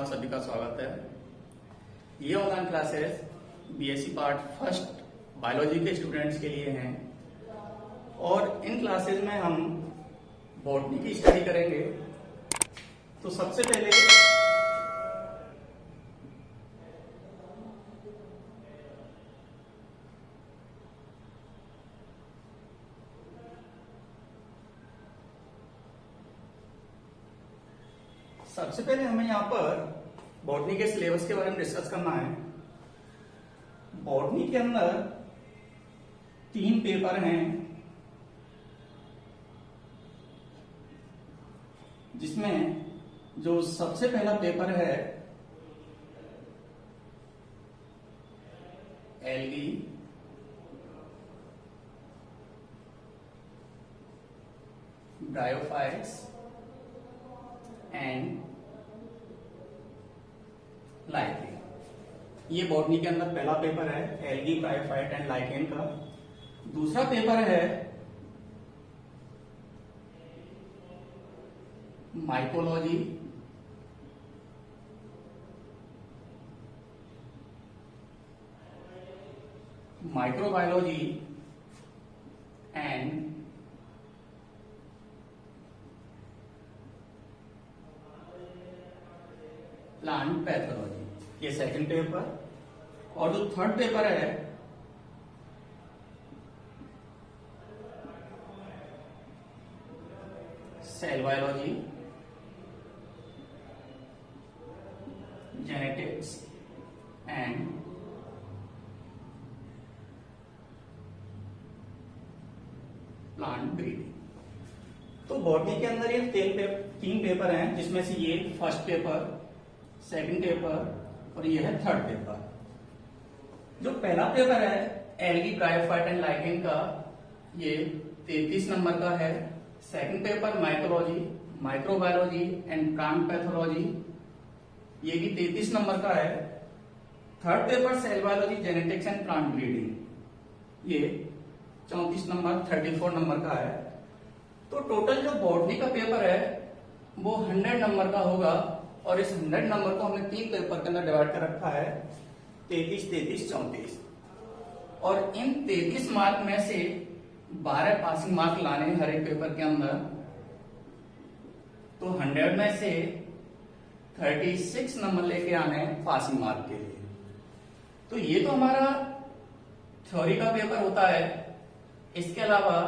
आप सभी का स्वागत है। ये online classes BSc part first biology के स्टूडेंट्स के लिए हैं और इन क्लासेस में हम बॉटनी की स्टडी करेंगे। तो सबसे पहले हमें यहाँ पर बॉटनी के सिलेबस के बारे में डिस्कस करना है। बॉटनी के अंदर 3 पेपर हैं, जिसमें जो सबसे पहला पेपर है एल्गी, ब्रायोफाइट्स एंड लाइकेन। ये बॉटनी के अंदर पहला पेपर है, एल्गी, ब्रायोफाइट एंड लाइकेन का। दूसरा पेपर है mycology, microbiology and plant pathology, ये सेकंड पेपर। और जो थर्ड पेपर है cell biology, genetics and plant breeding. तो बॉटनी के अंदर ये 3 पेपर हैं, जिसमें से ये फर्स्ट पेपर, सेकंड पेपर और ये है थर्ड पेपर। जो पहला पेपर है एल्गी, ब्रायोफाइट एंड लाइकेन का, ये 33 नंबर का है। Second paper mycology, microbiology and plant pathology, ये भी 33 नंबर का है। Third paper cell biology, genetics and plant breeding, ये 34 नंबर 34 नंबर का है। तो टोटल जो बॉटनी का पेपर है वो 100 नंबर का होगा और इस 100 नंबर को हमने 3 पेपर के अंदर डिवाइड कर रखा है, 33, 33, 34। और इन 33 मार्क में से 12 पासिंग मार्क लाने हर एक पेपर के अंदर। तो 100 में से 36 नंबर लेके आने पासिंग मार्क के लिए। तो ये तो हमारा थ्योरी का पेपर होता है। इसके अलावा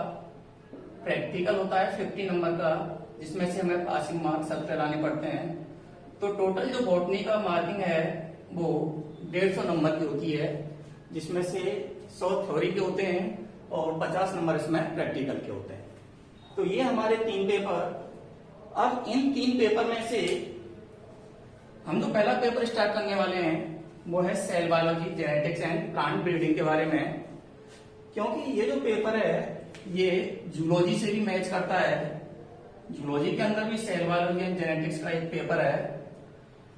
प्रैक्टिकल होता है 50 नंबर का, जिसमें से हमें पासिंग मार्क सबसे लाने पड़ते हैं। तो टोटल जो बॉटनी का मार्किंग है वो 150 नंबर की होती है, जिसमें से 100 थ्योरी के होते हैं और 50 नंबर इसमें प्रैक्टिकल के होते हैं। तो ये हमारे 3 पेपर। अब इन 3 पेपर में से हम जो पहला पेपर स्टार्ट करने वाले हैं वो है cell biology, genetics and plant breeding के बारे में। क्योंकि ये जो पेपर है ये जूलॉजी से भी मैच करता है। जूलॉजी के अंदर भी सेल बायोलॉजी एंड जेनेटिक्स का एक पेपर है।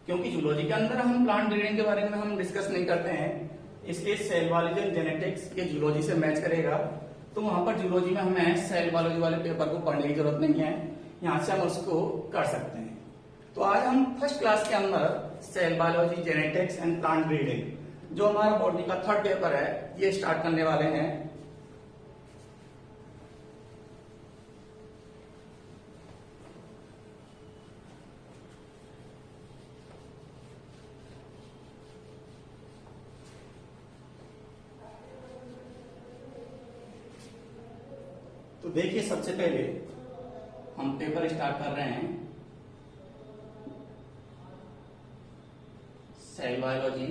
क्योंकि जूलॉजी के अंदर हम प्लांट ब्रीडिंग के बारे में हम डिस्कस नहीं करते हैं, इसलिए सेल बायोलॉजी एंड जेनेटिक्स ये जूलॉजी से मैच करेगा। तो वहां पर जूलॉजी में हमें सेल बायोलॉजी वाले पेपर को पढ़ने की जरूरत नहीं है, यहाँ से हम उसको कर सकते हैं। तो आज हम फर्स्ट क्लास के अंदर cell biology, genetics and plant breeding, जो हमारा बॉटनी का थर्ड पेपर है, ये स्टार्ट करने वाले हैं। तो देखिए, सबसे पहले हम पेपर स्टार्ट कर रहे हैं cell biology,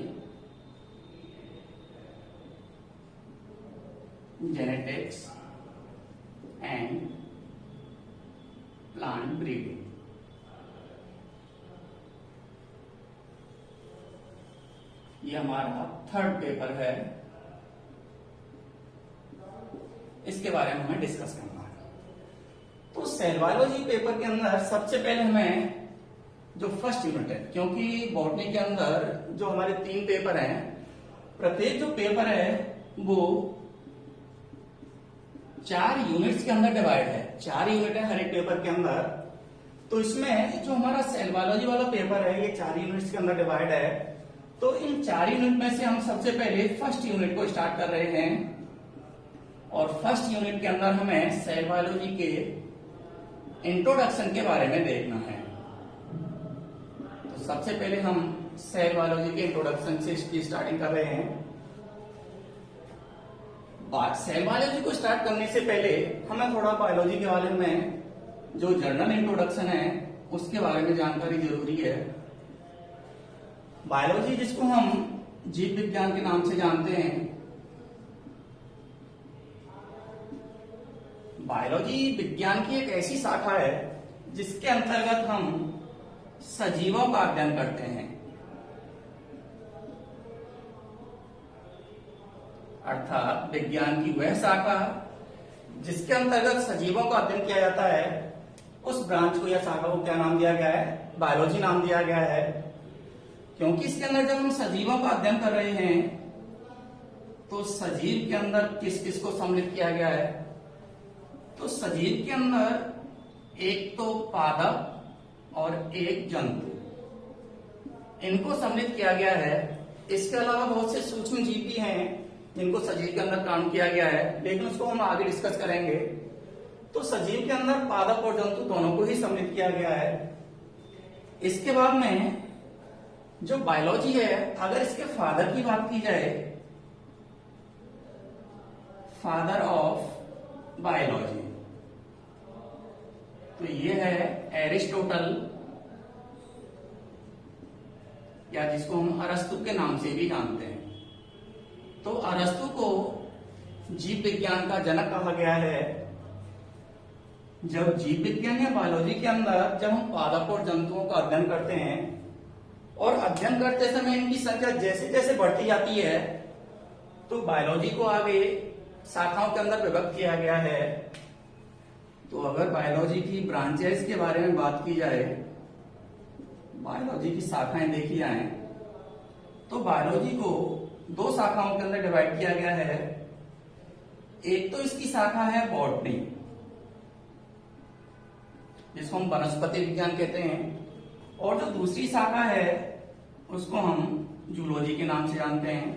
genetics and plant breeding. ये हमारा थर्ड पेपर है, इसके बारे में हमें डिस्कस करना है। तो सेल बायोलॉजी पेपर के अंदर सबसे पहले हमें जो फर्स्ट यूनिट है, क्योंकि बॉटनी के अंदर जो हमारे 3 पेपर हैं, प्रत्येक जो पेपर है वो 4 यूनिट्स के अंदर डिवाइड है। 4 यूनिट है हर एक पेपर के अंदर। तो इसमें जो हमारा सेल बायोलॉजी वाला पेपर है ये 4 यूनिट्स के अंदर डिवाइड है। तो इन 4 यूनिट में से हम सबसे पहले फर्स्ट यूनिट को स्टार्ट कर रहे हैं और फर्स्ट यूनिट के अंदर हमें सेल बायोलॉजी के इंट्रोडक्शन के बारे में देखना है। तो सबसे पहले हम सेल बायोलॉजी के इंट्रोडक्शन से इसकी स्टार्टिंग कर रहे हैं। सेल बायोलॉजी को स्टार्ट करने से पहले हमें थोड़ा बायोलॉजी के बारे में जो जनरल इंट्रोडक्शन है उसके बारे में जानकारी जरूरी है। बायोलॉजी जिसको हम जीव विज्ञान के नाम से जानते हैं, बायोलॉजी विज्ञान की एक ऐसी शाखा है जिसके अंतर्गत हम सजीवों का अध्ययन करते हैं। अर्थात विज्ञान की वह शाखा जिसके अंतर्गत सजीवों का अध्ययन किया जाता है, उस ब्रांच को या शाखा को क्या नाम दिया गया है? बायोलॉजी नाम दिया गया है। क्योंकि इसके अंदर जब हम सजीवों का अध्ययन कर रहे हैं तो सजीव के अंदर किस किस को सम्मिलित किया गया है? तो सजीव के अंदर एक तो पादप और एक जंतु, इनको सम्मिलित किया गया है। इसके अलावा बहुत से सूक्ष्म जीव भी हैं जिनको सजीव के अंदर काम किया गया है, लेकिन उसको हम आगे डिस्कस करेंगे। तो सजीव के अंदर पादप और जंतु दोनों को ही सम्मिलित किया गया है। इसके बाद में जो बायोलॉजी है, अगर इसके फादर की बात की जाए, फादर ऑफ बायोलॉजी, तो ये है एरिस्टोटल, या जिसको हम अरस्तु के नाम से भी जानते हैं। तो अरस्तु को जीव विज्ञान का जनक कहा गया है। जब जीव विज्ञान या बायोलॉजी के अंदर जब हम पादप और जंतुओं का अध्ययन करते हैं और अध्ययन करते समय इनकी संख्या जैसे जैसे बढ़ती जाती है, तो बायोलॉजी को आगे शाखाओं के अंदर विभक्त किया गया है। तो अगर बायोलॉजी की ब्रांचेस के बारे में बात की जाए, बायोलॉजी की शाखाएं देखी जाए, तो बायोलॉजी को 2 शाखाओं के अंदर डिवाइड किया गया है। एक तो इसकी शाखा है बॉटनी, जिसको हम वनस्पति विज्ञान कहते हैं, और जो दूसरी शाखा है उसको हम जूलॉजी के नाम से जानते हैं।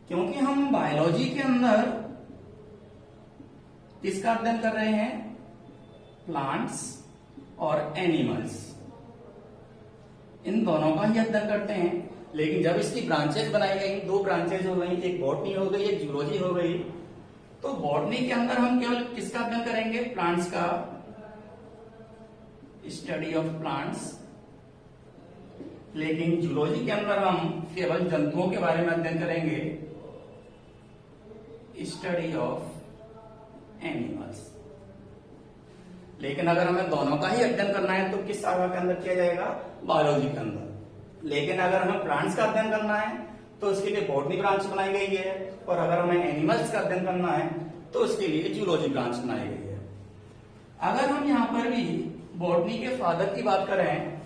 क्योंकि हम बायोलॉजी के अंदर किसका अध्ययन कर रहे हैं? प्लांट्स और एनिमल्स, इन दोनों का ही अध्ययन करते हैं। लेकिन जब इसकी ब्रांचेस बनाई गई, 2 ब्रांचेस हो गई, एक बॉटनी हो गई, एक जूलॉजी हो गई, तो बॉटनी के अंदर हम केवल किसका अध्ययन करेंगे? प्लांट्स का, स्टडी ऑफ प्लांट्स। लेकिन जूलॉजी के अंदर हम केवल जंतुओं के बारे में अध्ययन करेंगे, स्टडी ऑफ एनिमल्स। लेकिन अगर हमें दोनों का ही अध्ययन करना है तो किस शाखा के अंदर किया जाएगा? बायोलॉजी के अंदर। लेकिन अगर हमें प्लांट्स का अध्ययन करना है तो उसके लिए बॉटनी ब्रांच बनाई गई है, और अगर हमें एनिमल्स का अध्ययन करना है तो उसके लिए जूलॉजी ब्रांच बनाई गई है। अगर हम यहाँ पर भी बॉटनी के फादर की बात करें,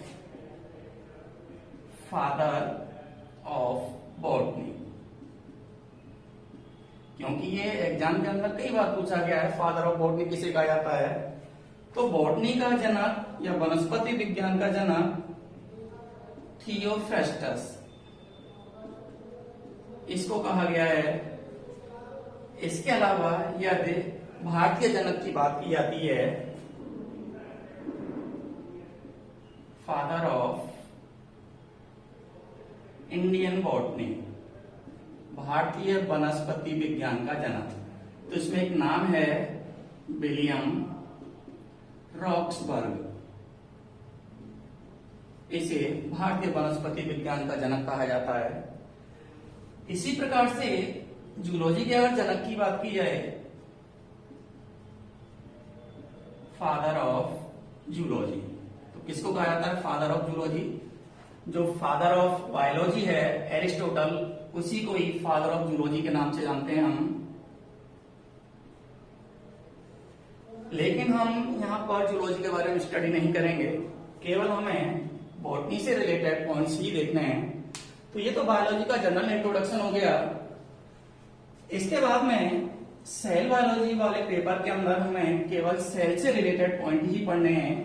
फादर ऑफ बॉटनी, क्योंकि ये एग्जाम के अंदर कई बार पूछा गया है फादर ऑफ बॉटनी किसे कहा जाता है, तो बॉटनी का जनक या वनस्पति विज्ञान का जनक थियोफ्रेस्टस, इसको कहा गया है। इसके अलावा यदि भारतीय जनक की बात की जाती है, फादर ऑफ इंडियन बॉटनी, भारतीय वनस्पति विज्ञान का जनक, तो इसमें एक नाम है विलियम रॉक्सबर्ग। इसे भारतीय वनस्पति विज्ञान का जनक कहा जाता है। इसी प्रकार से जूलॉजी के अगर जनक की बात की जाए, फादर ऑफ जूलॉजी, तो किसको कहा जाता है? Father of zoology. जो फादर ऑफ बायोलॉजी है एरिस्टोटल, उसी को ही फादर ऑफ जूलॉजी के नाम से जानते हैं हम। लेकिन हम यहाँ पर जूलॉजी के बारे में स्टडी नहीं करेंगे, केवल हमें बॉटनी से रिलेटेड पॉइंट्स ही देखने हैं। तो ये तो बायोलॉजी का जनरल इंट्रोडक्शन हो गया। इसके बाद में सेल बायोलॉजी वाले पेपर के अंदर हमें केवल सेल से रिलेटेड पॉइंट ही पढ़ने हैं।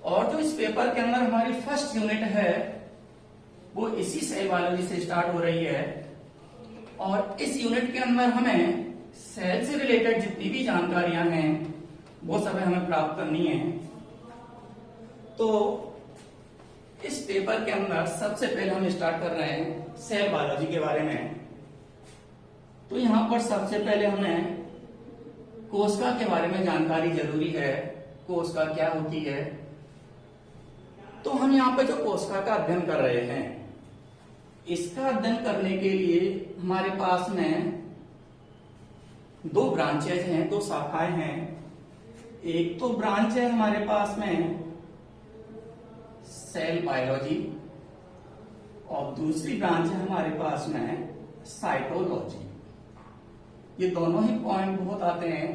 और जो इस पेपर के अंदर हमारी फर्स्ट यूनिट है वो इसी सेल बायोलॉजी से स्टार्ट हो रही है, और इस यूनिट के अंदर हमें सेल से रिलेटेड जितनी भी जानकारियां हैं वो सब हमें प्राप्त करनी है। तो इस पेपर के अंदर सबसे पहले हम स्टार्ट कर रहे हैं सेल बायोलॉजी के बारे में। तो यहां पर सबसे पहले हमें कोशिका के बारे में जानकारी जरूरी है, कोशिका क्या होती है। तो हम यहाँ पे जो कोशिका का अध्ययन कर रहे हैं, इसका अध्ययन करने के लिए हमारे पास में दो ब्रांचेज हैं, दो शाखाएं हैं। एक तो ब्रांच है हमारे पास में सेल बायोलॉजी, और दूसरी ब्रांच है हमारे पास में साइटोलॉजी। ये दोनों ही पॉइंट बहुत आते हैं,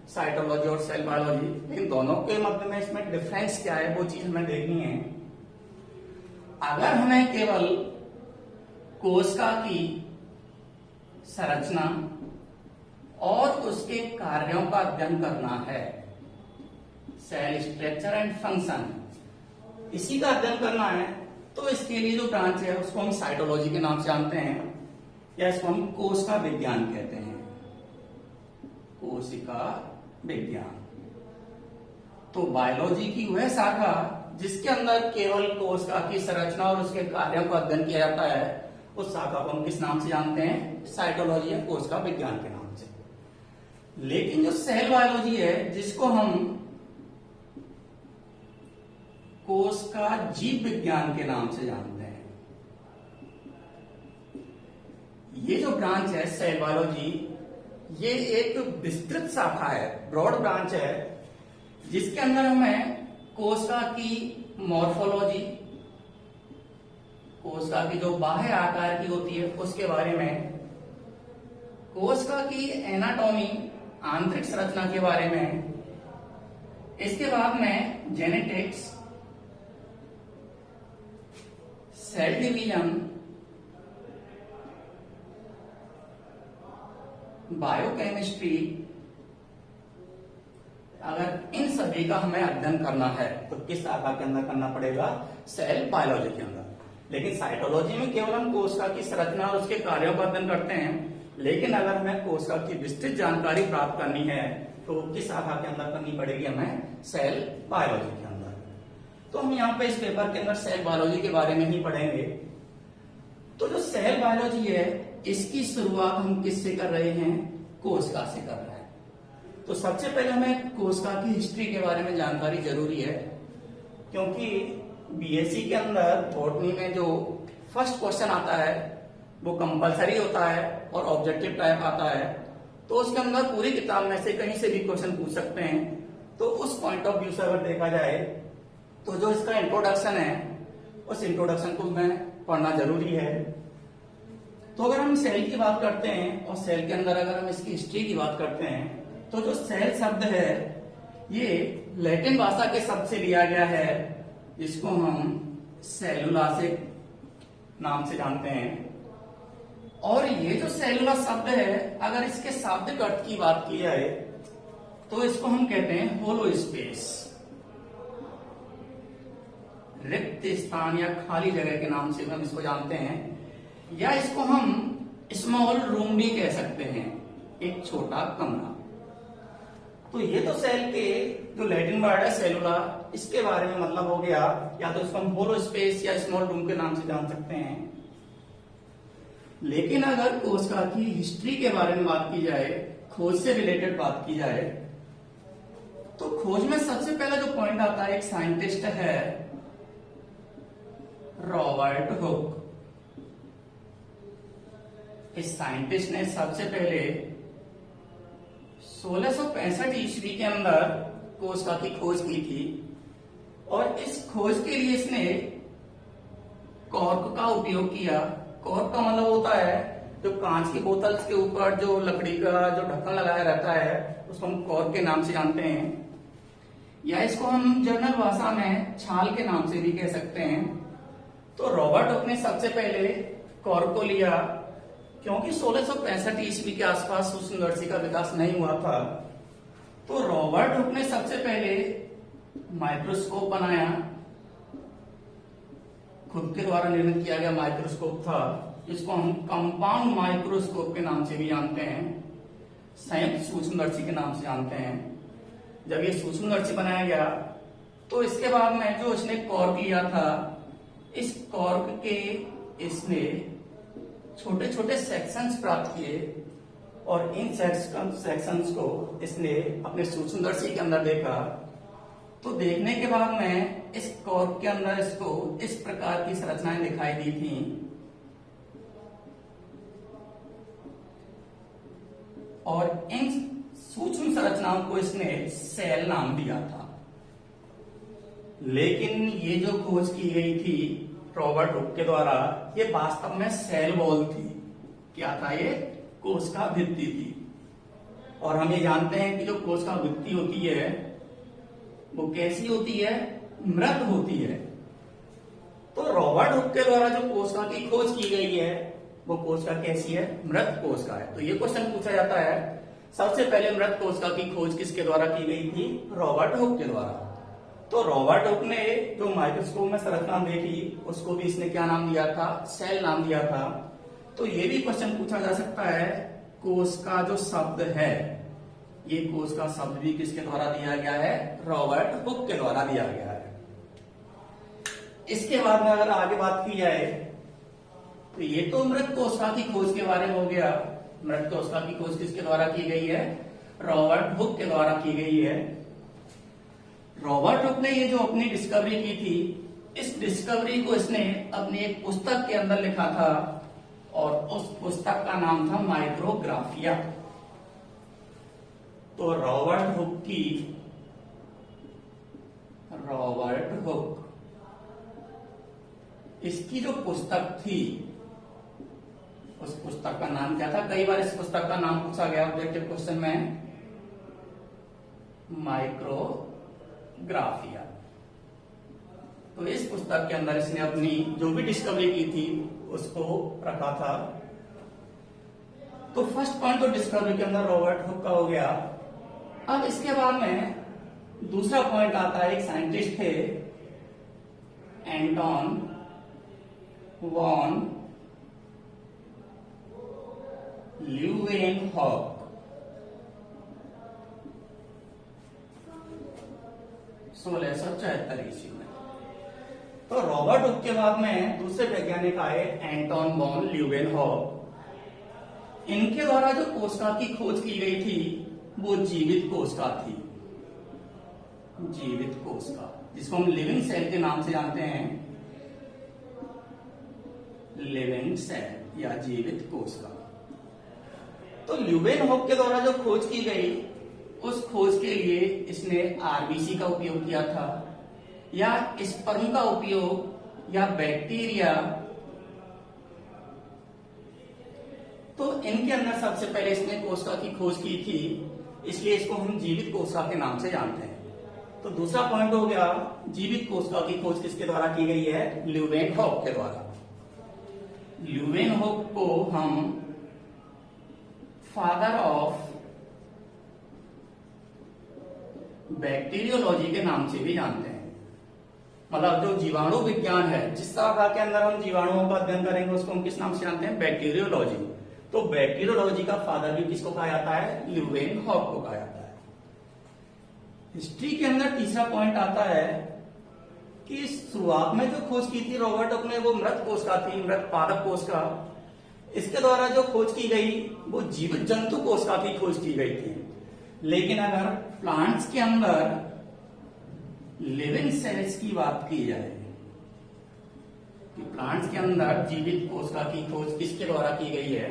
साइटोलॉजी और सेल बायोलॉजी, लेकिन दोनों के मध्य में इसमें डिफरेंस क्या है वो चीज हमें देखनी है। अगर हमें केवल कोशिका की संरचना और उसके कार्यों का अध्ययन करना है, सेल स्ट्रक्चर एंड फंक्शन, इसी का अध्ययन करना है, तो इसके लिए जो ब्रांच है उसको हम साइटोलॉजी के नाम से जानते हैं, या इसको हम कोशिका विज्ञान कहते हैं, कोशिका विज्ञान। तो बायोलॉजी की वह शाखा जिसके अंदर केवल कोशिका की संरचना और उसके कार्यों का अध्ययन किया जाता है, उस शाखा को हम किस नाम से जानते हैं? साइटोलॉजी या कोशिका विज्ञान के नाम से। लेकिन जो सेल बायोलॉजी है, जिसको हम कोशिका जीव विज्ञान के नाम से जानते हैं, ये जो ब्रांच है सेल बायोलॉजी, ये एक विस्तृत शाखा है, ब्रॉड ब्रांच है, जिसके अंदर हमें कोशिका की मॉर्फोलॉजी, कोशिका की जो बाह्य आकार की होती है उसके बारे में, कोशिका की एनाटॉमी, आंतरिक संरचना के बारे में, इसके बाद में जेनेटिक्स, सेल डिवीजन, बायोकेमिस्ट्री, अगर इन सभी का हमें अध्ययन करना है तो किस शाखा के अंदर करना पड़ेगा? सेल बायोलॉजी के अंदर। लेकिन साइटोलॉजी में केवल हम कोशिका की संरचना और उसके कार्यों का अध्ययन करते हैं, लेकिन अगर हमें कोशिका की विस्तृत जानकारी प्राप्त करनी है तो किस शाखा के अंदर करनी पड़ेगी? हमें सेल बायोलॉजी के अंदर। तो हम यहाँ पे इस पेपर के अंदर सेल बायोलॉजी के बारे में ही पढ़ेंगे। तो जो सेल बायोलॉजी है, इसकी शुरुआत हम किससे कर रहे हैं? कोशिका से कर रहे हैं। तो सबसे पहले हमें कोशिका की हिस्ट्री के बारे में जानकारी जरूरी है, क्योंकि बीएससी के अंदर बॉटनी में जो फर्स्ट क्वेश्चन आता है वो कंपलसरी होता है और ऑब्जेक्टिव टाइप आता है। तो उसके अंदर पूरी किताब में से कहीं से भी क्वेश्चन पूछ सकते हैं। तो उस पॉइंट ऑफ व्यू से अगर देखा जाए तो जो इसका इंट्रोडक्शन है, उस इंट्रोडक्शन को हमें पढ़ना जरूरी है। तो अगर हम सेल की बात करते हैं और सेल के अंदर अगर हम इसकी हिस्ट्री की बात करते हैं, तो जो सेल शब्द है ये लैटिन भाषा के शब्द से लिया गया है, जिसको हम सेलुला से नाम से जानते हैं। और ये जो सेलुला शब्द है, अगर इसके शाब्दिक अर्थ की बात की जाए तो इसको हम कहते हैं होलो स्पेस, रिक्त स्थान या खाली जगह के नाम से हम इसको जानते हैं, या इसको हम स्मॉल रूम भी कह सकते हैं, एक छोटा कमरा। तो ये तो सेल के जो लैटिन वर्ड है सेलुला, इसके बारे में मतलब हो गया, या तो इसको हम होलो स्पेस या स्मॉल रूम के नाम से जान सकते हैं। लेकिन अगर कोशिका की हिस्ट्री के बारे में बात की जाए, खोज से रिलेटेड बात की जाए, तो खोज में सबसे पहला जो पॉइंट आता है, एक साइंटिस्ट है रॉबर्ट हुक। इस साइंटिस्ट ने सबसे पहले 1665 ईस्वी के अंदर कोशिका की खोज की थी, और इस खोज के लिए इसने कॉर्क का उपयोग किया। कॉर्क का मतलब होता है जो कांच की बोतल के ऊपर जो लकड़ी का जो ढक्कन लगाया रहता है, उसको हम कॉर्क के नाम से जानते हैं, या इसको हम जनरल भाषा में छाल के नाम से भी कह सकते हैं। तो रॉबर्ट हुक ने सबसे पहले कॉर्क को लिया, क्योंकि 1665 ईस्वी के आसपास सूक्ष्मदर्शी का विकास नहीं हुआ था। तो रॉबर्ट हुक ने सबसे पहले माइक्रोस्कोप बनाया, खुद के द्वारा निर्मित किया गया माइक्रोस्कोप था, इसको हम कंपाउंड माइक्रोस्कोप के नाम से भी जानते हैं, संयुक्त सूक्ष्मदर्शी के नाम से जानते हैं। जब ये सूक्ष्मदर्शी बनाया गया तो इसके बाद में जो इसने कॉर्क लिया था, इस कॉर्क के इसने छोटे छोटे सेक्शंस प्राप्त किए और इन सेक्शंस को इसने अपने सूक्ष्मदर्शी के अंदर देखा। तो देखने के बाद में इस कॉर्क के अंदर इसको इस प्रकार की संरचनाएं दिखाई दी थी। और इन सूक्ष्म संरचनाओं को इसने सेल नाम दिया था। लेकिन ये जो खोज की गई थी रॉबर्ट हुक के द्वारा, ये वास्तव में सेल वॉल थी। क्या था ये? कोशिका भित्ति थी। और हम ये जानते हैं कि जो कोशिका भित्ति होती है वो कैसी होती है? मृत होती है। तो रॉबर्ट हुक के द्वारा जो कोशिका की खोज की गई है वो कोशिका कैसी है? मृत कोशिका है। तो ये क्वेश्चन पूछा जाता है, सबसे पहले मृत कोशिका की खोज किसके द्वारा की गई थी? रॉबर्ट हुक के द्वारा। तो रॉबर्ट हुक ने जो माइक्रोस्कोप में संरचना देखी उसको भी इसने क्या नाम दिया था? सेल नाम दिया था। तो ये भी क्वेश्चन पूछा जा सकता है, कोशिका जो शब्द है, ये कोशिका शब्द भी किसके द्वारा दिया गया है? रॉबर्ट हुक के द्वारा दिया गया है। इसके बाद में अगर आगे बात की जाए तो ये तो मृत कोशिका की खोज के बारे में हो गया। मृत कोशिका की खोज किसके द्वारा की गई है? रॉबर्ट हुक के द्वारा की गई है। रॉबर्ट हुक ने ये जो अपनी डिस्कवरी की थी, इस डिस्कवरी को इसने अपनी एक पुस्तक के अंदर लिखा था और उस पुस्तक का नाम था माइक्रोग्राफिया। तो रॉबर्ट हुक इसकी जो पुस्तक थी उस पुस्तक का नाम क्या था? कई बार इस पुस्तक का नाम पूछा गया ऑब्जेक्टिव क्वेश्चन में, माइक्रोग्राफिया। तो इस पुस्तक के अंदर इसने अपनी जो भी डिस्कवरी की थी उसको रखा था। तो फर्स्ट पॉइंट तो डिस्कवरी के अंदर रॉबर्ट हुक का हो गया। अब इसके बाद में दूसरा पॉइंट आता है, एक साइंटिस्ट थे एंटोन वॉन ल्यूवेनहॉक। 1674 ईस्वी में। तो रॉबर्ट हुक के बाद में दूसरे वैज्ञानिक आए एंटोन वॉन ल्यूवेनहॉक। इनके द्वारा जो कोशिका की खोज की गई थी वो जीवित कोशिका थी। जीवित कोशिका जिसको हम लिविंग सेल के नाम से जानते हैं, लिविंग सेल या जीवित कोशिका। तो ल्यूवेनहॉक के द्वारा जो खोज की गई उस खोज के लिए इसने आरबीसी का उपयोग किया था, या स्पर्म का उपयोग, या बैक्टीरिया। तो इनके अंदर सबसे पहले इसने कोशिका की खोज की थी, इसलिए इसको हम जीवित कोशिका के नाम से जानते हैं। तो दूसरा पॉइंट हो गया, जीवित कोशिका की खोज किसके द्वारा की गई है? ल्यूवेनहॉक के द्वारा। ल्यूवेनहॉक को हम फादर ऑफ बैक्टीरियोलॉजी के नाम से भी जानते हैं। मतलब जो जीवाणु विज्ञान है, जिस शाखा के अंदर हम जीवाणुओं का अध्ययन करेंगे उसको हम किस नाम से जानते हैं? बैक्टीरियोलॉजी। तो बैक्टीरियोलॉजी का फादर भी किसको कहा जाता है? ल्यूवेनहॉक को कहा जाता है। हिस्ट्री के अंदर तीसरा पॉइंट आता है कि शुरुआत में जो खोज की थी रॉबर्ट हुक ने, वो मृत कोशिका थी, मृत पादप कोशिका। इसके द्वारा जो खोज की गई वो जीवित जंतु कोशिका की खोज की गई थी। लेकिन अगर प्लांट्स के अंदर लिविंग सेल्स की बात की जाए कि प्लांट्स के अंदर जीवित कोशिका की खोज किसके द्वारा की गई है,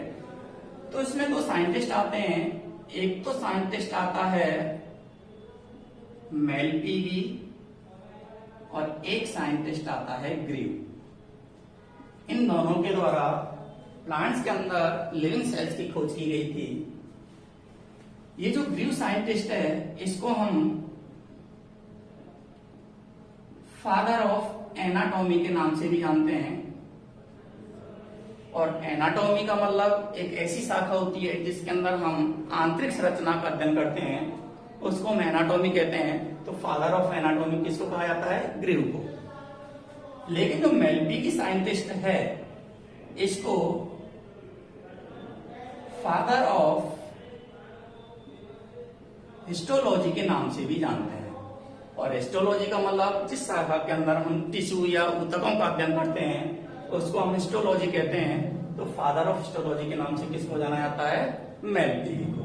तो इसमें दो साइंटिस्ट आते हैं। एक तो साइंटिस्ट आता है मेलपीवी और एक साइंटिस्ट आता है ग्रीव। इन दोनों के द्वारा प्लांट्स के अंदर लिविंग सेल्स की खोज की गई थी। ये जो ग्रीव साइंटिस्ट है इसको हम फादर ऑफ एनाटॉमी के नाम से भी जानते हैं। और एनाटॉमी का मतलब एक ऐसी शाखा होती है जिसके अंदर हम आंतरिक संरचना का अध्ययन करते हैं। उसको हम एनाटॉमी कहते हैं। तो फादर ऑफ एनाटॉमी किसको कहा जाता है? ग्रीव को। लेकिन जो मेलपी की साइंटिस्ट है, इसको फादर ऑफ हिस्टोलॉजी के नाम से भी जानते हैं। और हिस्टोलॉजी का मतलब जिस शाखा के अंदर हम टिश्यू या ऊतकों का अध्ययन करते हैं उसको हम हिस्टोलॉजी कहते हैं। तो फादर ऑफ हिस्टोलॉजी के नाम से किसको जाना जाता है? मेलपी को।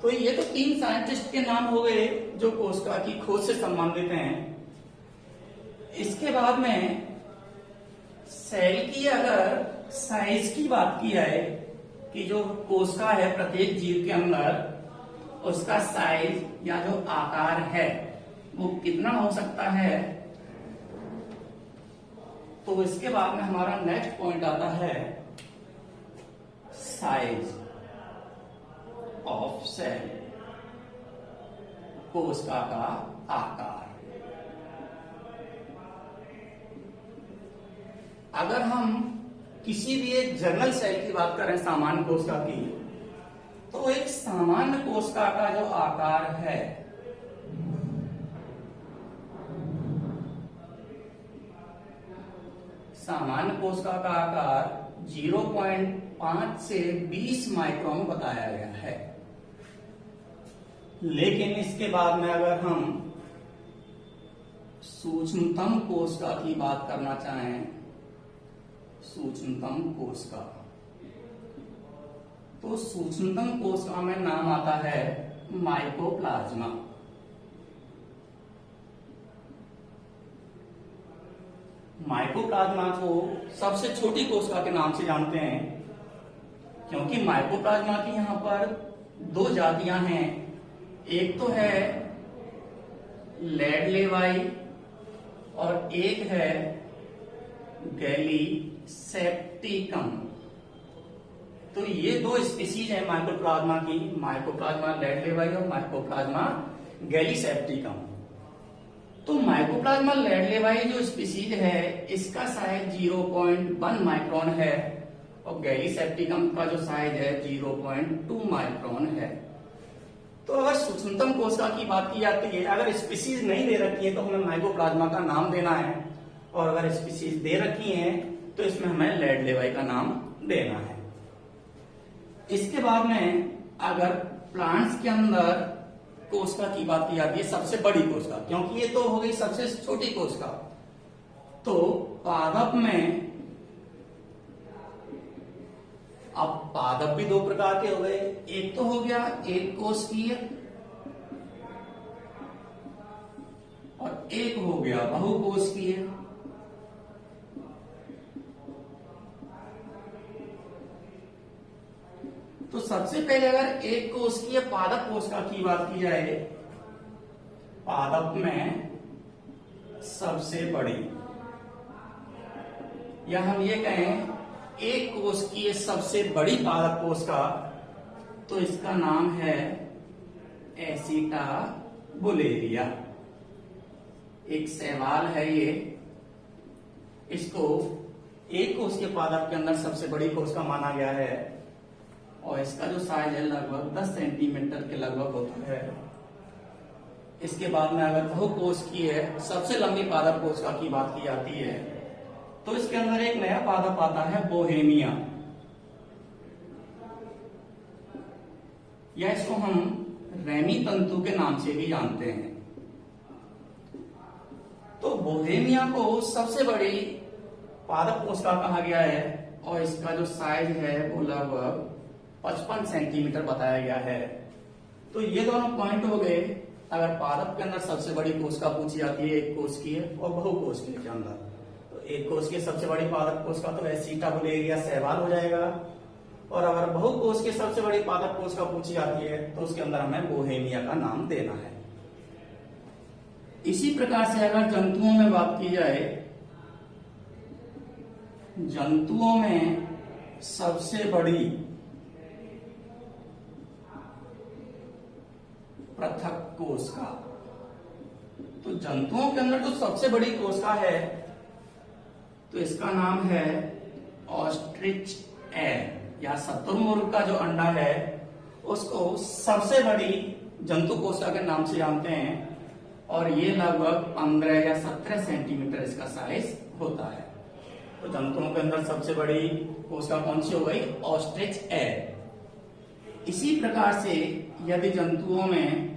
तो ये तो 3 साइंटिस्ट के नाम हो गए जो कोशिका की खोज से संबंधित हैं। इसके बाद में सेल की अगर साइज की बात की जाए कि जो कोशिका है प्रत्येक जीव के अंदर, उसका साइज या जो आकार है वो कितना हो सकता है, तो इसके बाद में हमारा नेक्स्ट पॉइंट आता है साइज ऑफ सेल, कोशिका का आकार। अगर हम किसी भी एक जनरल सेल की बात करें, सामान्य कोशिका की, तो एक सामान्य कोशिका का जो आकार है सामान्य कोशिका का आकार 0.5 से 20 माइक्रोन बताया गया है। लेकिन इसके बाद में अगर हम सूक्ष्मतम कोशिका की बात करना चाहें, सूक्ष्मतम कोशिका, तो सूक्ष्मतम कोशिका में नाम आता है माइकोप्लाज्मा। माइकोप्लाज्मा को सबसे छोटी कोशिका के नाम से जानते हैं, क्योंकि माइकोप्लाज्मा की यहां पर 2 जातियां हैं। एक तो है लैडलेवाई और एक है गैलीसेप्टिकम। तो ये 2 स्पीसीज है माइकोप्लाज्मा की, माइकोप्लाज्मा लैडलेवाई और माइकोप्लाज्मा गैलीसेप्टिकम। तो माइकोप्लाज्मा लैडलेवाई जो स्पीसीज है इसका साइज 0.1 माइक्रोन है और गैलीसेप्टिकम का जो साइज है 0.2 माइक्रोन है। तो अगर सूक्ष्मतम कोशिका की बात की जाती है, अगर स्पीसीज नहीं दे रखी है तो हमें माइकोप्लाज्मा का नाम देना है, और अगर स्पीसीज दे रखी है तो इसमें हमें लैडलेवाई का नाम देना है। इसके बाद में अगर प्लांट्स के अंदर कोशिका की बात की जाती है, सबसे बड़ी कोशिका, क्योंकि ये तो हो गई सबसे छोटी कोशिका, तो पादप में, अब पादप भी 2 प्रकार के हो गए। एक तो हो गया एक कोशिकीय और एक हो गया बहुकोशिकीय। तो सबसे पहले अगर एक कोशिकीय पादप कोशिका की बात की जाए, पादप में सबसे बड़ी, या हम ये कहें एक कोशिकीय सबसे बड़ी पादप कोशिका, तो इसका नाम है एसिटाबुलेरिया। एक शैवाल है ये, इसको एक कोशिकीय पादप के अंदर सबसे बड़ी कोशिका माना गया है और इसका जो साइज है लगभग 10 सेंटीमीटर के लगभग होता है। इसके बाद में अगर बहुकोशिकीय सबसे लंबी पादप कोशिका की बात की जाती है तो इसके अंदर एक नया पादप आता है बोहेमिया, या इसको हम रेमी तंतु के नाम से भी जानते हैं। तो बोहेमिया को सबसे बड़ी पादप कोशिका कहा गया है और इसका जो साइज है वो लगभग 55 सेंटीमीटर बताया गया है। तो ये दोनों पॉइंट हो गए अगर पादप के अंदर सबसे बड़ी कोशिका पूछी जाती है, एक कोशिकीय और बहुकोशिकीय के अंदर। तो एक कोशिकीय सबसे बड़ी पादप कोशिका तो एसिटाबुलेरिया शैवाल हो जाएगा, और अगर बहुकोशिकीय सबसे बड़ी पादप कोशिका पूछी जाती है तो उसके अंदर हमें बोहेमिया का नाम देना है। इसी प्रकार से अगर जंतुओं में बात की जाए, जंतुओं में सबसे बड़ी पृथक कोशिका, तो जंतुओं के अंदर जो सबसे बड़ी कोशिका है तो इसका नाम है ऑस्ट्रिच एग, या शुतुरमुर्ग का जो अंडा है उसको सबसे बड़ी जंतु कोशिका के नाम से जानते हैं, और ये लगभग 15 या 17 सेंटीमीटर इसका साइज होता है। तो जंतुओं के अंदर सबसे बड़ी कोशिका कौन सी हो गई? Ostrich egg. इसी प्रकार से यदि जंतुओं में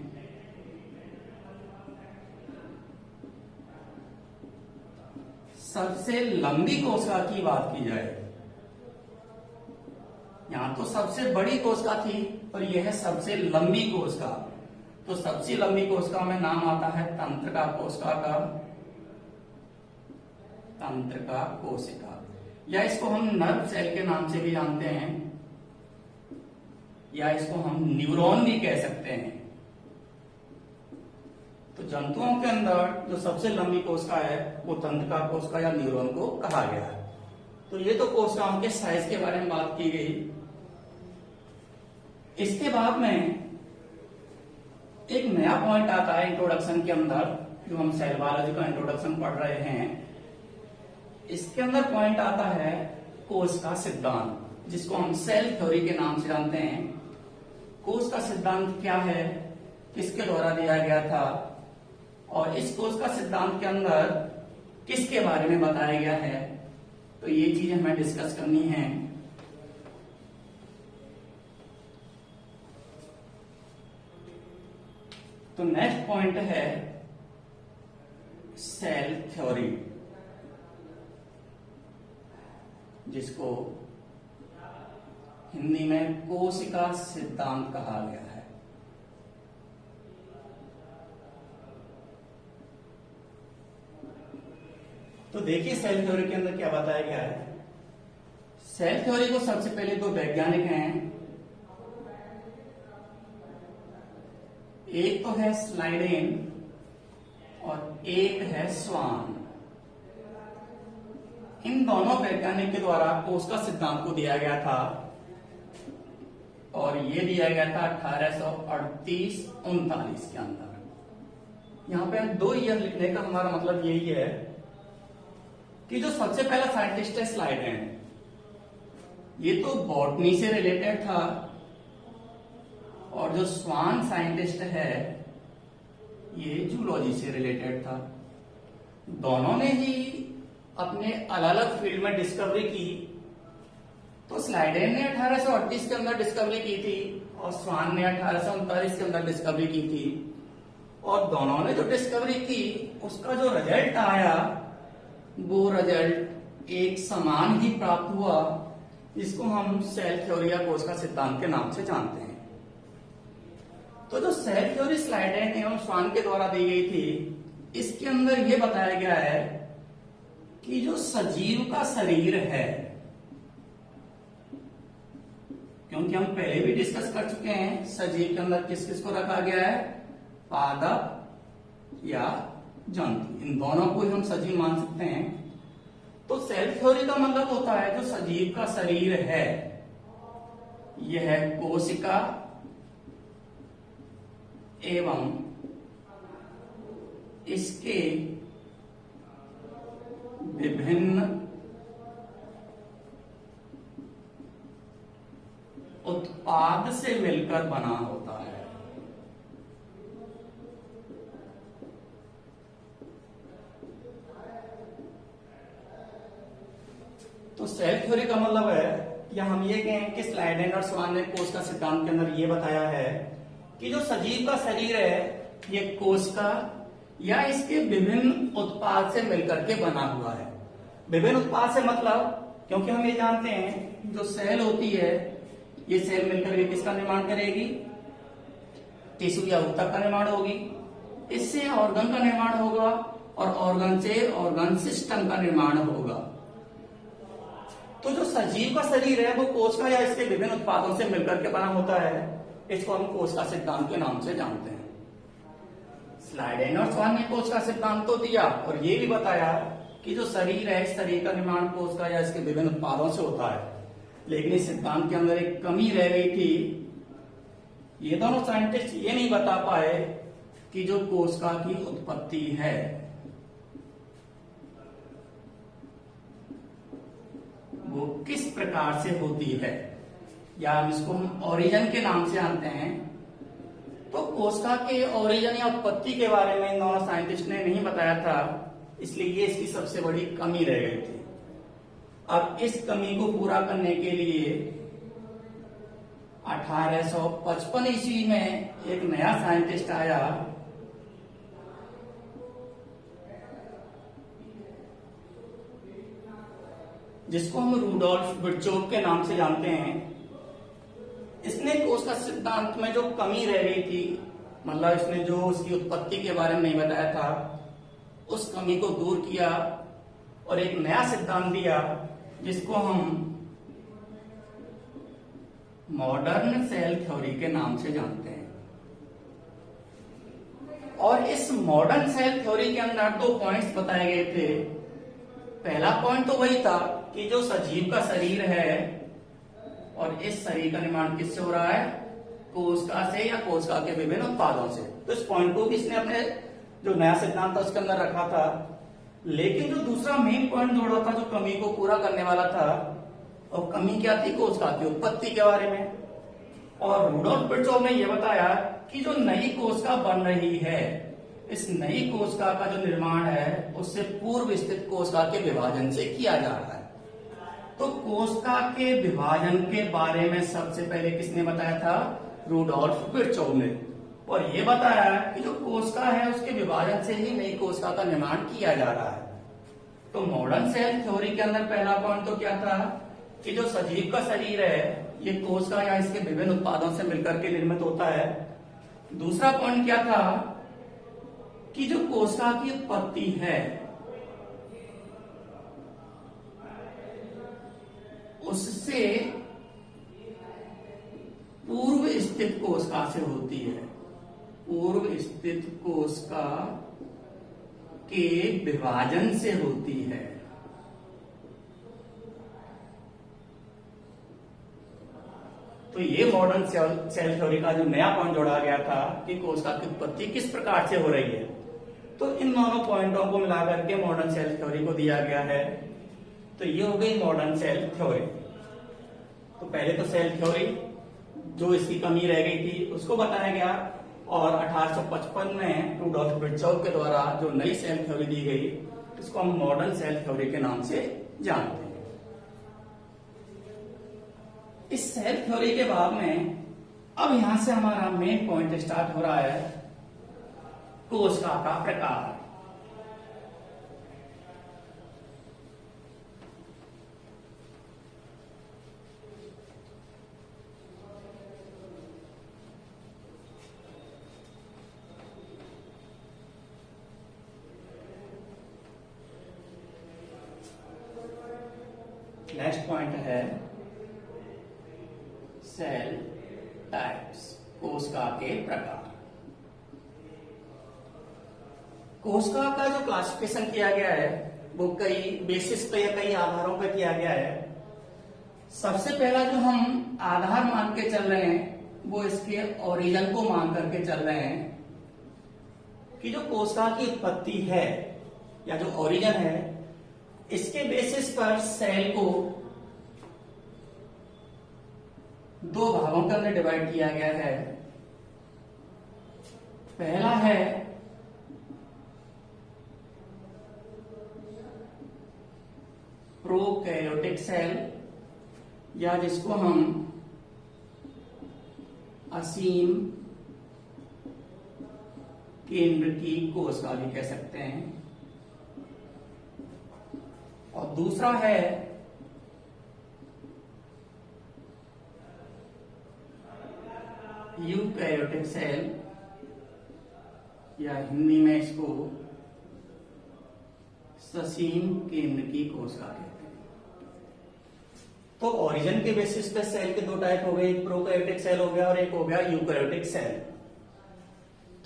सबसे लंबी कोशिका की बात की जाए, यहां तो सबसे बड़ी कोशिका थी और यह है सबसे लंबी कोशिका, तो सबसे लंबी कोशिका में नाम आता है तंत्रिका कोशिका का, तंत्रिका कोशिका, या इसको हम नर्व सेल के नाम से भी जानते हैं, या इसको हम न्यूरॉन भी कह सकते हैं। तो जंतुओं के अंदर जो सबसे लंबी कोशिका है वो तंत्रिका कोशिका या न्यूरॉन को कहा गया है। तो ये तो कोशिकाओं के साइज के बारे में बात की गई। इसके बाद में एक नया पॉइंट आता है इंट्रोडक्शन के अंदर, जो हम सेल बायोलॉजी का इंट्रोडक्शन पढ़ रहे हैं, इसके अंदर पॉइंट आता है कोशिका सिद्धांत, जिसको हम सेल थ्योरी के नाम से जानते हैं। कोशिका सिद्धांत क्या है, किसके द्वारा दिया गया था, और इस कोशिका सिद्धांत के अंदर किसके बारे में बताया गया है, तो ये चीजें हमें डिस्कस करनी है। तो नेक्स्ट पॉइंट है सेल थ्योरी, जिसको हिंदी में कोशिका सिद्धांत कहा गया है। तो देखिए सेल थ्योरी के अंदर क्या बताया गया है। सेल थ्योरी को सबसे पहले दो वैज्ञानिक हैं, एक तो है स्लाइडेन और एक है स्वान। इन दोनों वैज्ञानिक के द्वारा कोशिका सिद्धांत को दिया गया था, और ये दिया गया था 1838-39 के अंदर। यहां पे 2 ईयर लिखने का हमारा मतलब यही है कि जो सबसे पहला साइंटिस्ट है स्लाइडेन, ये तो बॉटनी से रिलेटेड था, और जो स्वान साइंटिस्ट है ये जूलॉजी से रिलेटेड था। दोनों ने ही अपने अलग अलग फील्ड में डिस्कवरी की। तो स्लाइडेन ने 1838 के अंदर डिस्कवरी की थी और स्वान ने 1839 के अंदर डिस्कवरी की थी, और दोनों ने जो डिस्कवरी की उसका जो रिजल्ट आया वो रिजल्ट एक समान ही प्राप्त हुआ, जिसको हम सेल थ्योरी या कोशिका सिद्धांत के नाम से जानते हैं। तो जो सेल थ्योरी स्लाइडेन एवं स्वान के द्वारा दी गई थी, इसके अंदर यह बताया गया है कि जो सजीव का शरीर है, क्योंकि हम पहले भी डिस्कस कर चुके हैं सजीव के अंदर किस किस को रखा गया है, पादप या जंतु, इन दोनों को ही हम सजीव मान सकते हैं। तो सेल थ्योरी का मतलब होता है जो सजीव का शरीर है यह है कोशिका एवं इसके विभिन्न उत्पाद से मिलकर बना होता है। तो सेल थ्योरी का मतलब है या हम ये कहें कि स्लाइडेन और स्वान ने कोशिका सिद्धांत के अंदर ये बताया है कि जो सजीव का शरीर है ये कोशिका या इसके विभिन्न उत्पाद से मिलकर के बना हुआ है। विभिन्न उत्पाद से मतलब, क्योंकि हम ये जानते हैं जो सेल होती है ये सेल मिलकर के किसका निर्माण करेगी, टिश्यू या ऊतक का निर्माण होगी, इससे ऑर्गन का निर्माण होगा और ऑर्गन से ऑर्गन सिस्टम का निर्माण होगा। तो जो सजीव का शरीर है वो कोशिका या इसके विभिन्न उत्पादों से मिलकर के बना होता है, इसको हम कोशिका सिद्धांत के नाम से जानते हैं। स्लाइडेन और स्वान ने कोशिका सिद्धांत तो दिया और ये भी बताया कि जो शरीर है इस शरीर का निर्माण कोशिका या इसके विभिन्न उत्पादों से होता है, लेकिन इस सिद्धांत के अंदर एक कमी रह गई थी। ये दोनों साइंटिस्ट ये नहीं बता पाए कि जो कोशिका की उत्पत्ति है वो किस प्रकार से होती है, या हम इसको हम ओरिजिन के नाम से जानते हैं। तो कोशिका के ओरिजिन या उत्पत्ति के बारे में इन दोनों साइंटिस्ट ने नहीं बताया था, इसलिए ये इसकी सबसे बड़ी कमी रह गई थी। अब इस कमी को पूरा करने के लिए 1855 ईस्वी में एक नया साइंटिस्ट आया, जिसको हम रूडोल्फ विर्चोव के नाम से जानते हैं। इसने कोशिका सिद्धांत में जो कमी रह गई थी, मतलब इसने जो उसकी उत्पत्ति के बारे में नहीं बताया था, उस कमी को दूर किया और एक नया सिद्धांत दिया, जिसको हम मॉडर्न सेल थ्योरी के नाम से जानते हैं। और इस मॉडर्न सेल थ्योरी के अंदर 2 पॉइंट्स बताए गए थे। पहला पॉइंट तो वही था कि जो सजीव का शरीर है और इस शरीर का निर्माण किससे हो रहा है, कोशिका से या कोशिका के विभिन्न उत्पादों से। तो इस पॉइंट को भी इसने अपने जो नया सिद्धांत था उसके अंदर रखा था। लेकिन जो दूसरा मेन पॉइंट जोड़ा था, जो कमी को पूरा करने वाला था, और कमी क्या थी, कोशिका की उत्पत्ति के बारे में। और रूडोल्फ विर्चोव ने यह बताया कि जो नई कोशिका बन रही है, इस नई कोशिका का जो निर्माण है उससे पूर्व स्थित कोशिका के विभाजन से किया जा रहा है। तो कोशिका के विभाजन के बारे में सबसे पहले किसने बताया था, रूडोल्फ विर्चोव ने। और ये बताया कि जो कोशिका है उसके विभाजन से ही नई कोशिका का निर्माण किया जा रहा है। तो मॉडर्न सेल थ्योरी के अंदर पहला पॉइंट तो क्या था कि जो सजीव का शरीर है ये कोशिका या इसके विभिन्न उत्पादों से मिलकर के निर्मित होता है। दूसरा पॉइंट क्या था कि जो कोशिका की उत्पत्ति है उससे पूर्व स्थित कोशिका से होती है, पूर्व स्थित कोशिका के विभाजन से होती है। तो ये मॉडर्न सेल थ्योरी का जो नया पॉइंट जोड़ा गया था कि कोशिका की उत्पत्ति किस प्रकार से हो रही है। तो इन दोनों पॉइंटों को मिलाकर के मॉडर्न सेल थ्योरी को दिया गया है। तो ये हो गई मॉडर्न सेल थ्योरी। तो पहले तो सेल थ्योरी जो इसकी कमी रह गई थी उसको बताया गया, और 1855 में रूडोल्फ विर्चोव के द्वारा जो नई सेल थ्योरी दी गई इसको हम मॉडर्न सेल थ्योरी के नाम से जानते हैं। इस सेल थ्योरी के बाद में अब यहां से हमारा मेन पॉइंट स्टार्ट हो रहा है, कोशिका का प्रकार। नेक्स्ट पॉइंट है सेल टाइप्स, कोशिका के प्रकार। कोशिका का जो क्लासिफिकेशन किया गया है वो कई बेसिस पे या कई आधारों पे किया गया है। सबसे पहला जो हम आधार मान के चल रहे हैं वो इसके ओरिजिन को मान करके चल रहे हैं कि जो कोशिका की उत्पत्ति है या जो ओरिजिन है, इसके बेसिस पर सेल को 2 भागों के अंदर डिवाइड किया गया है। पहला है प्रोकैरियोटिक सेल, या जिसको हम असीम केंद्र की कोशिका भी कह सकते हैं। और दूसरा है यूकैरियोटिक सेल, या हिंदी में इसको ससीम केंद्र की कोशिका कहते हैं। तो ओरिजिन के बेसिस पे सेल के 2 टाइप हो गए, एक प्रोकैरियोटिक सेल हो गया और एक हो गया यूकैरियोटिक सेल।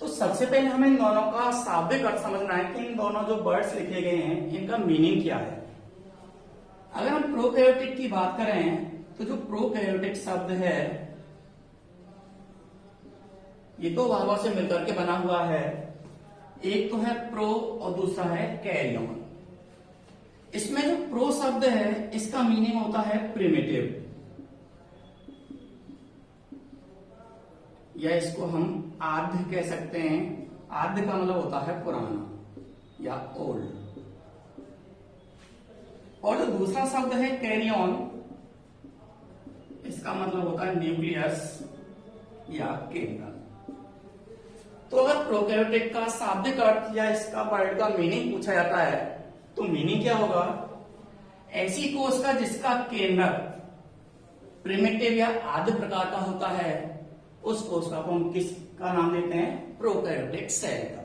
तो सबसे पहले हमें इन दोनों का शाब्दिक अर्थ समझना है कि इन दोनों जो वर्ड्स लिखे गए हैं इनका मीनिंग क्या है। अगर हम प्रोकैरियोटिक की बात करें तो जो प्रोकैरियोटिक शब्द है ये 2 भागों से मिलकर के बना हुआ है। एक तो है प्रो और दूसरा है कैरियन। इसमें जो प्रो शब्द है इसका मीनिंग होता है प्रिमिटिव, या इसको हम आद्य कह सकते हैं। आद्य का मतलब होता है पुराना या ओल्ड। और जो दूसरा शब्द है कैरियन, इसका मतलब होता है न्यूक्लियस या केंद्रक। तो अगर प्रोकैरियोटिक का शाब्दिक अर्थ या इसका वर्ड का मीनिंग पूछा जाता है तो मीनिंग क्या होगा? ऐसी कोश का जिसका केंद्रक प्रिमिटिव या आद्य प्रकार का होता है, उस कोशिका को हम किसका नाम देते हैं? प्रोकैरियोटिक सेल का।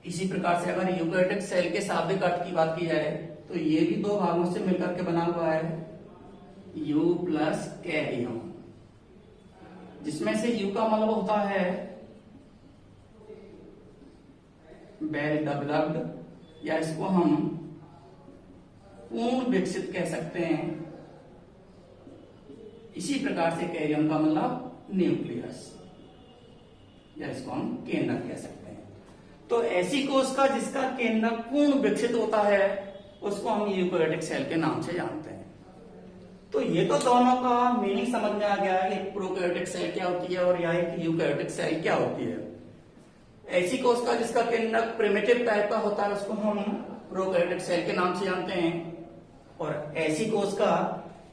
इसी प्रकार से अगर यूकैरियोटिक सेल के शाब्दिक अर्थ की बात की जाए तो ये भी दो भागों से मिलकर के बना हुआ है, यू प्लस कैरियन, जिसमें से यू का मतलब होता है वेल डेवलप्ड, या इसको हम पूर्ण विकसित कह सकते हैं। इसी प्रकार से कैरियन का मतलब न्यूक्लियस, या इसको हम केंद्रक कह सकते हैं। तो ऐसी कोशिका जिसका केंद्रक पूर्ण विकसित होता है उसको हम यूकैरियोटिक सेल के नाम से जानते हैं। तो ये तो दोनों का मीनिंग समझ में आ गया है, एक प्रोकैरियोटिक सेल क्या होती है और या एक यूकैरियोटिक सेल क्या होती है। ऐसी कोशिका जिसका केंद्रक प्रिमिटिव टाइप का होता है उसको हम प्रोकैरियोटिक सेल के नाम से जानते हैं, और ऐसी कोशिका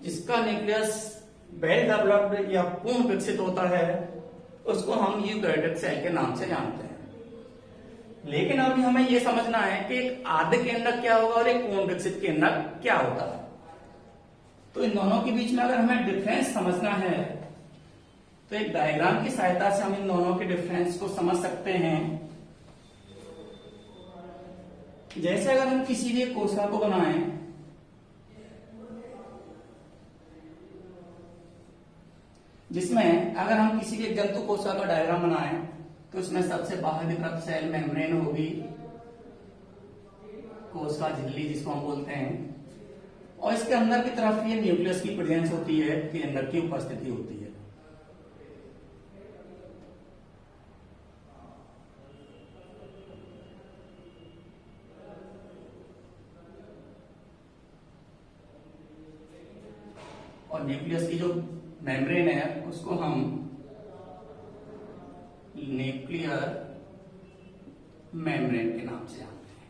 जिसका न्यूक्लियस वेल डेवलप्ड या पूर्ण विकसित होता है उसको हम यूकैरियोटिक सेल के नाम से जानते हैं। लेकिन अभी हमें यह समझना है कि एक आद्य केंद्रक क्या होगा और एक पूर्ण विकसित केंद्रक क्या होता है। तो इन दोनों के बीच में अगर हमें डिफरेंस समझना है तो एक डायग्राम की सहायता से हम इन दोनों के डिफरेंस को समझ सकते हैं। जैसे अगर हम किसी भी कोशिका को बनाएं, जिसमें अगर हम किसी भी जंतु कोशिका का डायग्राम बनाएं तो इसमें सबसे बाहर की तरफ सेल मेम्ब्रेन होगी, कोशिका झिल्ली जिसको हम बोलते हैं, और इसके अंदर की तरफ ये न्यूक्लियस की प्रेजेंस होती है, केंद्रक की उपस्थिति होती है। और न्यूक्लियस की जो मेम्ब्रेन है उसको हम न्यूक्लियर मेम्ब्रेन के नाम से जानते हैं।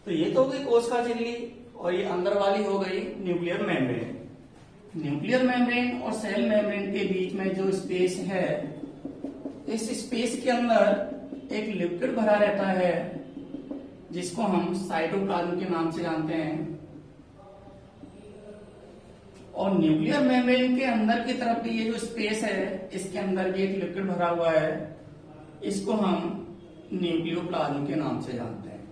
तो ये तो हो गई कोशिका झिल्ली, और ये अंदर वाली हो गई न्यूक्लियर मेम्ब्रेन। न्यूक्लियर मेम्ब्रेन और सेल मेम्ब्रेन के बीच में जो स्पेस है, इस स्पेस के अंदर एक लिक्विड भरा रहता है जिसको हम साइटोप्लाज्म के नाम से जानते हैं। और न्यूक्लियर मेम्ब्रेन के अंदर की तरफ भी ये जो स्पेस है, इसके अंदर भी एक लिक्विड भरा हुआ है, इसको हम न्यूक्लियोप्लाज्म के नाम से जानते हैं।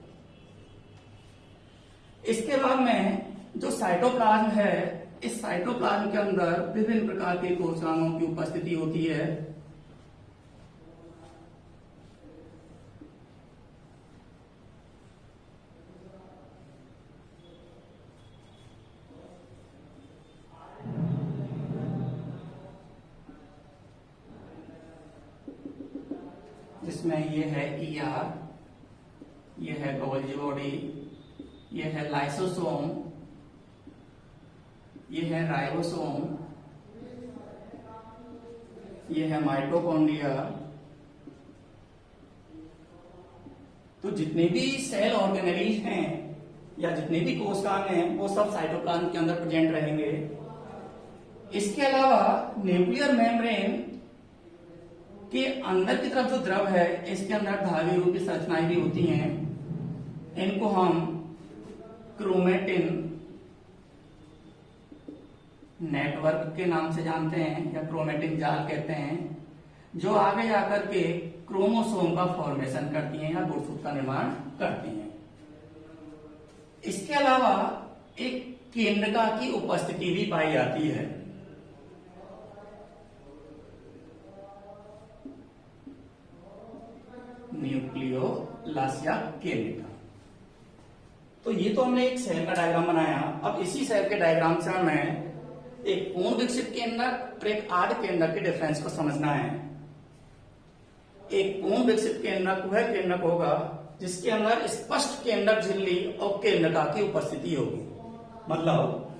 इसके बाद में जो साइटोप्लाज्म है, इस साइटोप्लाज्म के अंदर विभिन्न प्रकार के कोशिकाओं की उपस्थिति होती है। जिसमें ये है ईआर, ये है गोल्जी बॉडी, ये है लाइसोसोम, ये है राइबोसोम, ये है माइटोकॉन्ड्रिया। तो जितने भी सेल ऑर्गेनेलीज हैं या जितने भी कोशिकाएं हैं वो सब साइटोप्लाज्म के अंदर प्रेजेंट रहेंगे। इसके अलावा न्यूक्लियर मेम्ब्रेन के अंदर की तरफ जो द्रव है, इसके अंदर धागे रूपी संरचनाएं भी होती हैं। इनको हम क्रोमेटिन नेटवर्क के नाम से जानते हैं या क्रोमेटिन जाल कहते हैं, जो आगे जाकर के क्रोमोसोम का फॉर्मेशन करती हैं या गुणसूत्र का निर्माण करती हैं। इसके अलावा एक केंद्रका की उपस्थिति भी पाई जाती है। न्यूक्लियोलस या केंद्रिका। तो ये तो हमने एक सेल का डायग्राम बनाया। अब इसी सेल के डायग्राम से हमें एक पूर्ण विकसित केंद्रक और एक आद्य केंद्रक के डिफरेंस को समझना है। एक पूर्ण विकसित केंद्रक वह केंद्रक होगा जिसके अंदर स्पष्ट केंद्रक झिल्ली और केंद्रका की उपस्थिति होगी। मतलब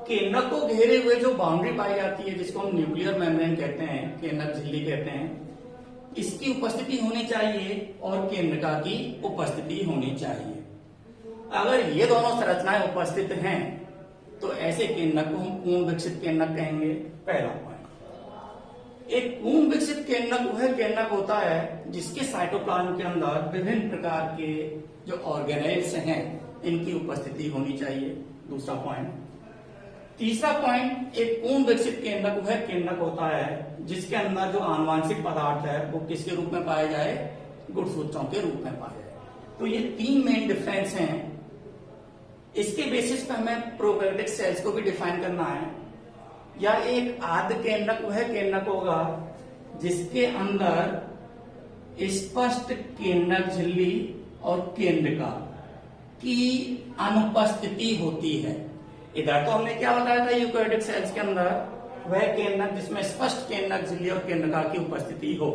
केंद्रक को घेरे हुए जो बाउंड्री पाई जाती है, जिसको हम न्यूक्लियर मेम्ब्रेन कहते हैं, केंद्रक झिल्ली कहते हैं, इसकी उपस्थिति होनी चाहिए और केंद्रका की उपस्थिति होनी चाहिए। अगर ये दोनों संरचनाएं उपस्थित हैं तो ऐसे केंद्रक को हम पूर्ण विकसित केंद्रक कहेंगे। पहला पॉइंट, एक पूर्ण विकसित केंद्रक वह केंद्रक होता है जिसके साइटोप्लाज्म के अंदर विभिन्न प्रकार के जो ऑर्गेनेल्स हैं इनकी उपस्थिति होनी चाहिए। दूसरा पॉइंट। तीसरा पॉइंट, एक पूर्ण विकसित केंद्रक वह केंद्रक होता है जिसके अंदर जो आनुवांशिक पदार्थ है वो किसके रूप में पाए जाए, गुणसूत्रों के रूप में पाए जाए। तो ये तीन मेन डिफरेंस हैं। इसके बेसिस पर हमें प्रोकैरियोटिक सेल्स को भी डिफाइन करना है। या एक आद्य केंद्रक वह केंद्रक होगा जिसके अंदर स्पष्ट केंद्रक झिल्ली और केंद्रिका की अनुपस्थिति होती है। इधर तो हमने क्या बताया था, यूकैरियोटिक सेल्स के अंदर वह केंद्रक जिसमें स्पष्ट केंद्रक झिल्ली और केंद्रिका की उपस्थिति हो।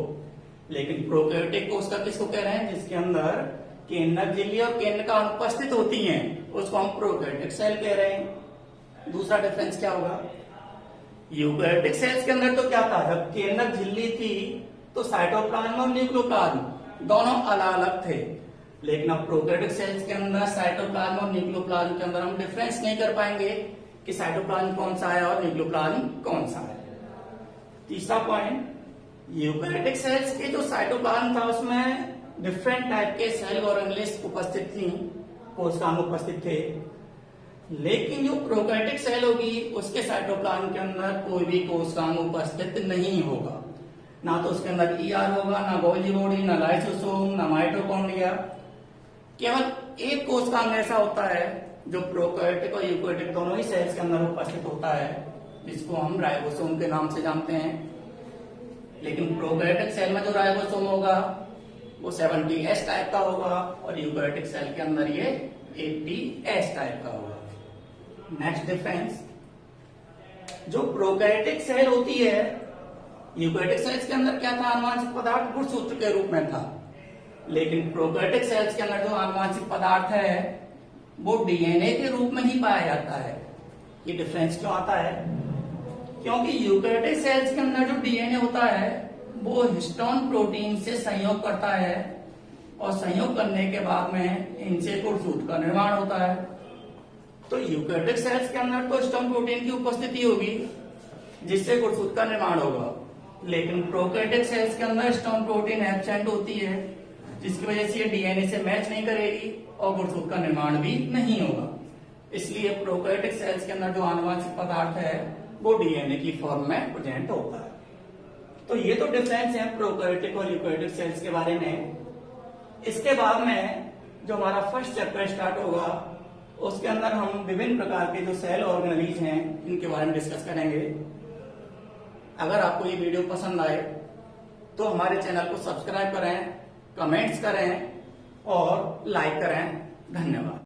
लेकिन प्रोकैरियोटिक कोशिका किसको कह रहे हैं, जिसके अंदर केंद्रक झिल्ली और केंद्रिका अनुपस्थित होती हैं, उसको हम प्रोकैरियोटिक सेल कह रहे हैं। दूसरा डिफरेंस क्या होगा, यूकैरियोटिक सेल्स के अंदर तो क्या था, जब केंद्रक झिल्ली थी तो साइटोप्लाज्म और न्यूक्लियोप्लाज्म दोनों अलग अलग थे। लेकिन अब प्रोकैरियोटिक सेल्स के अंदर साइटोप्लाज्म और न्यूक्लियोप्लाज्म के अंदर हम डिफरेंस नहीं कर पाएंगे कि साइटोप्लाज्म कौन सा है और न्यूक्लियोप्लाज्म कौन सा है। तीसरा पॉइंट, यूकैरियोटिक सेल्स के जो साइटोप्लाज्म था उसमें डिफरेंट टाइप के सेल ऑर्गेनेल्स उपस्थित थी, कोशिकाएं उपस्थित थे। लेकिन जो प्रोकैरियोटिक सेल होगी उसके साइटोप्लाज्म के अंदर कोई भी कोशिकांग उपस्थित नहीं होगा। ना तो उसके अंदर ईआर होगा, ना गोल्जी बॉडी, ना लाइसोसोम, ना माइटोकॉन्ड्रिया। केवल एक कोशिकांग ऐसा होता है जो प्रोकैरियोटिक और यूकैरियोटिक दोनों ही सेल्स के अंदर उपस्थित होता है, जिसको हम राइबोसोम के नाम से जानते हैं। लेकिन प्रोकैरियोटिक सेल में जो राइबोसोम होगा वो 70S टाइप का होगा और यूकैरियोटिक सेल के अंदर ये 80S टाइप का होगा। नेक्स्ट डिफरेंस, जो प्रोकैरियोटिक सेल होती है, यूकैरियोटिक सेल्स के अंदर क्या था, आनुवांशिक पदार्थ गुणसूत्र के रूप में था। लेकिन प्रोकैरियोटिक सेल्स के अंदर जो आनुवांशिक पदार्थ है वो डीएनए के रूप में ही पाया जाता है। ये डिफरेंस क्यों आता है, क्योंकि यूकैरियोटिक सेल्स के अंदर जो डीएनए होता है वो हिस्टोन प्रोटीन से संयोग करता है और संयोग करने के बाद में इनसे गुणसूत्र का निर्माण होता है। तो यूकैरियोटिक सेल्स के अंदर तो हिस्टोन प्रोटीन की उपस्थिति होगी जिससे गुणसूत्र का निर्माण होगा। लेकिन प्रोकैरियोटिक सेल्स के अंदर हिस्टोन प्रोटीन एब्सेंट होती है, जिसकी वजह से ये डीएनए से मैच नहीं करेगी और गुणसूत्र का निर्माण भी नहीं होगा। इसलिए प्रोकैरियोटिक सेल्स के अंदर जो आनुवांशिक पदार्थ है वो डीएनए की फॉर्म में प्रेजेंट होता है। तो ये तो डिफरेंस है प्रोकैरियोटिक और यूकैरियोटिक सेल्स के बारे में। इसके बाद में जो हमारा फर्स्ट चैप्टर स्टार्ट होगा उसके अंदर हम विभिन्न प्रकार के जो सेल ऑर्गेनेल्स हैं इनके बारे में डिस्कस करेंगे। अगर आपको ये वीडियो पसंद आए तो हमारे चैनल को सब्सक्राइब करें, कमेंट्स करें और लाइक करें। धन्यवाद।